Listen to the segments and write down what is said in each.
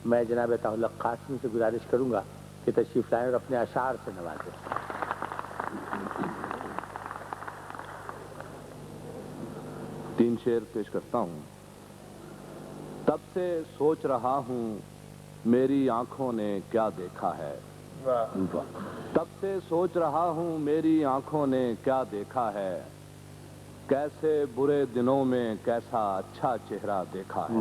میں جناب عطا اللہ قاسمی سے گزارش کروں گا کہ تشریف لائیں اور اپنے اشعار سے نوازیں۔ تین شعر پیش کرتا ہوں۔ تب سے سوچ رہا ہوں میری آنکھوں نے کیا دیکھا ہے، تب سے سوچ رہا ہوں میری آنکھوں نے کیا دیکھا ہے، کیسے برے دنوں میں کیسا اچھا چہرہ دیکھا ہے۔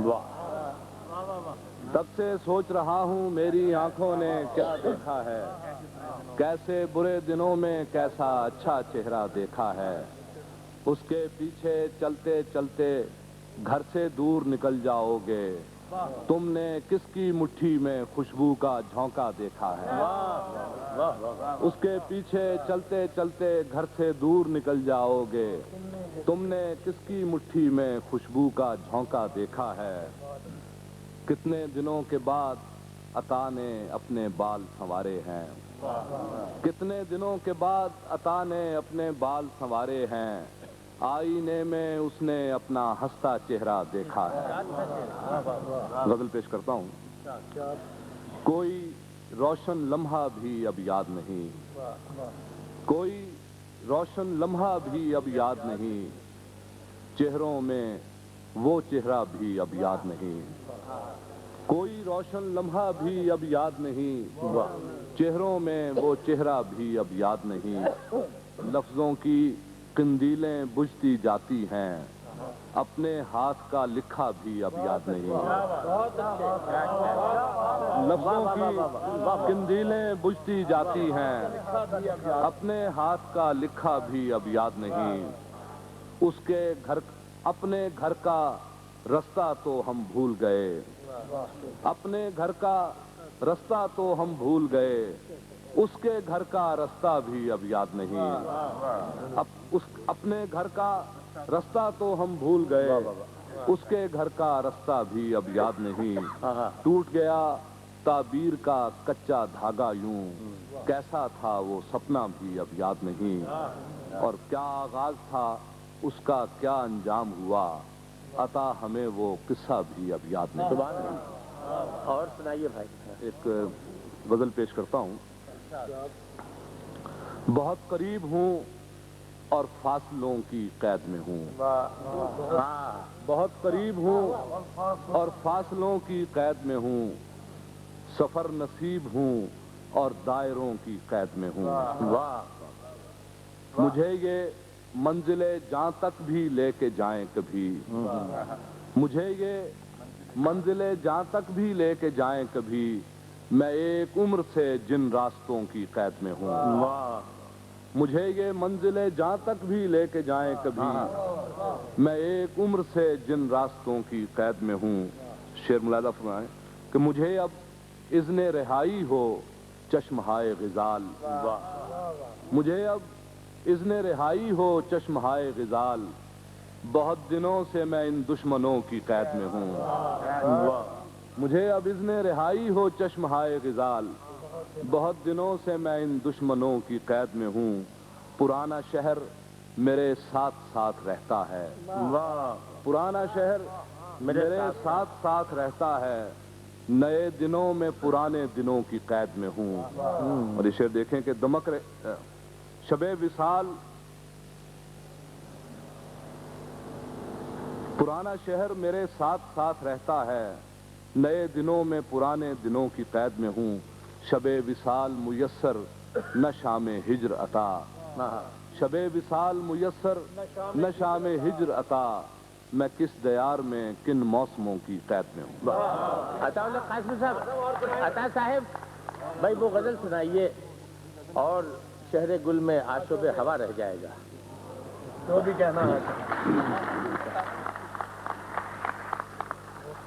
تب سے سوچ رہا ہوں میری آنکھوں نے کیا دیکھا ہے، کیسے برے دنوں میں کیسا اچھا چہرہ دیکھا ہے، اس کے پیچھے چلتے چلتے گھر سے دور نکل جاؤ گے، تم نے کس کی مٹھی میں خوشبو کا جھونکا دیکھا ہے۔ اس کے پیچھے چلتے چلتے گھر سے دور نکل جاؤ گے، تم نے کس کی مٹھی میں خوشبو کا جھونکا دیکھا ہے، کتنے دنوں کے بعد عطا نے اپنے بال سنوارے ہیں، کتنے دنوں کے بعد عطا نے اپنے بال سنوارے ہیں، آئینے میں اس نے اپنا ہنستا چہرہ دیکھا ہے۔ غزل پیش کرتا ہوں۔ کوئی روشن لمحہ بھی اب یاد نہیں، کوئی روشن لمحہ بھی اب یاد نہیں، چہروں میں وہ چہرہ بھی اب یاد نہیں، کوئی روشن لمحہ بھی اب یاد نہیں، چہروں میں وہ چہرہ بھی اب یاد نہیں، لفظوں کی قندیلیں بجھتی جاتی ہیں، اپنے ہاتھ کا لکھا بھی اب یاد نہیں، لفظوں کی قندیلیں بجھتی جاتی ہیں، اپنے ہاتھ کا لکھا بھی اب یاد نہیں، اس کے گھر اپنے گھر کا رستہ تو ہم بھول گئے، اپنے گھر کا رستہ تو ہم بھول گئے، اس کے گھر کا رستہ بھی اب یاد نہیں، اپنے گھر کا رستہ تو ہم بھول گئے، اس کے گھر کا رستہ بھی اب یاد نہیں، ٹوٹ گیا تعبیر کا کچا دھاگا یوں، کیسا تھا وہ سپنا بھی اب یاد نہیں، اور کیا آغاز تھا اس کا کیا انجام ہوا، عطا ہمیں وہ قصہ بھی اب یاد نہیں۔ اور سنائیے بھائی۔ ایک غزل پیش کرتا ہوں۔ بہت قریب ہوں اور فاصلوں کی قید میں ہوں، بہت قریب ہوں اور فاصلوں کی قید میں ہوں، سفر نصیب ہوں اور دائروں کی قید میں ہوں، مجھے یہ منزل جاں تک بھی لے کے جائیں کبھی، مجھے یہ منزل جاں تک بھی لے کے جائیں کبھی، میں ایک عمر سے جن راستوں کی قید میں ہوں، مجھے یہ منزل جاں تک بھی لے کے جائیں کبھی، میں ایک عمر سے جن راستوں کی قید میں ہوں۔ شعر ملاحظہ فرمائیں کہ مجھے اب اذن رہائی ہو چشمہائے غزال، مجھے اب اذن رہائی ہو چشمہائے غزال، بہت دنوں سے میں ان دشمنوں کی قید میں ہوں، مجھے اب اذن رہائی ہو چشمہائے غزال، بہت دنوں سے میں ان دشمنوں کی قید میں ہوں، پرانا شہر میرے ساتھ ساتھ رہتا ہے، پرانا شہر میرے ساتھ ساتھ رہتا ہے، نئے دنوں میں پرانے دنوں کی قید میں ہوں۔ اور یہ شعر دیکھیں کہ دمک شب وصال، پرانا شہر میرے ساتھ ساتھ رہتا ہے، نئے دنوں میں پرانے دنوں کی قید میں ہوں، شب وصال میسر نہ شام ہجر عطا، شب وصال میسر نہ شام ہجر عطا، میں کس دیار میں کن موسموں کی قید میں ہوں۔ عطا اللہ قاسمی صاحب، عطا صاحب بھائی وہ غزل سنائیے، اور شہر گل میں آشوب ہوا رہ جائے گا، جو بھی کہنا ہے۔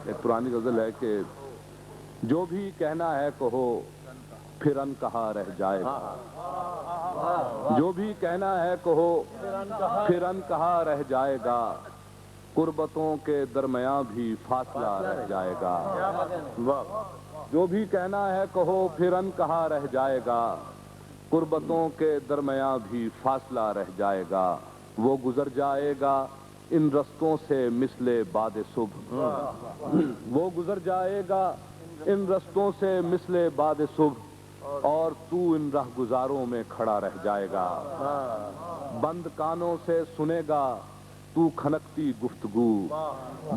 ایک پرانی غزل ہے کہ جو بھی کہنا ہے کہو پھر ان کہا رہ جائے گا، جو بھی کہنا ہے کہو پھر ان کہا رہ جائے گا، قربتوں کے درمیاں بھی فاصلہ رہ جائے گا، جو بھی کہنا ہے کہو پھر ان کہا رہ جائے گا، قربتوں کے درمیاں بھی فاصلہ رہ جائے گا، وہ گزر جائے گا ان رستوں سے مثل باد صبح، وہ گزر جائے گا ان رستوں سے مثل باد صبح اور تو ان رہ گزاروں میں کھڑا رہ جائے گا. بند کانوں سے سنے گا تو کھنکتی گفتگو,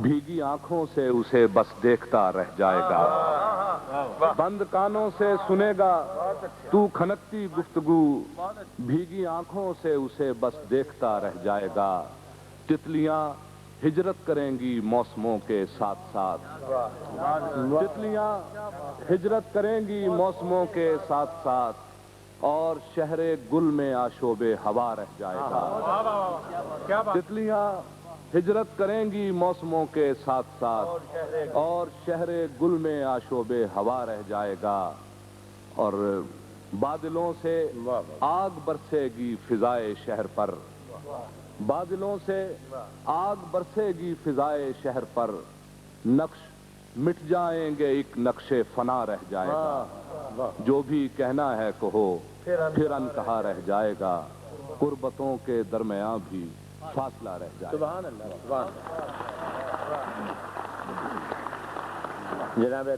بھیگی آنکھوں سے اسے بس دیکھتا رہ جائے گا. بند کانوں سے سنے گا تو کھنکتی گفتگو, بھیگی آنکھوں سے اسے بس دیکھتا رہ جائے گا. تتلیاں ہجرت کریں گی موسموں کے ساتھ ساتھ, تتلیاں ہجرت کریں گی موسموں کے ساتھ ساتھ, اور شہر گل میں آشوب ہوا رہ جائے گا. تتلیاں ہجرت کریں گی موسموں کے ساتھ ساتھ, اور شہر گل میں آشوب ہوا رہ جائے گا. اور بادلوں سے آگ برسے گی فضائے شہر پر, بادلوں سے آگ برسے گی فضائے شہر پر, نقش مٹ جائیں گے ایک نقش فنا رہ جائے گا. جو بھی کہنا ہے کہو پھر انکہا رہ جائے گا, قربتوں کے درمیان بھی فاصلہ رہ جائے گا. سبحان اللہ, سبحان اللہ. جناب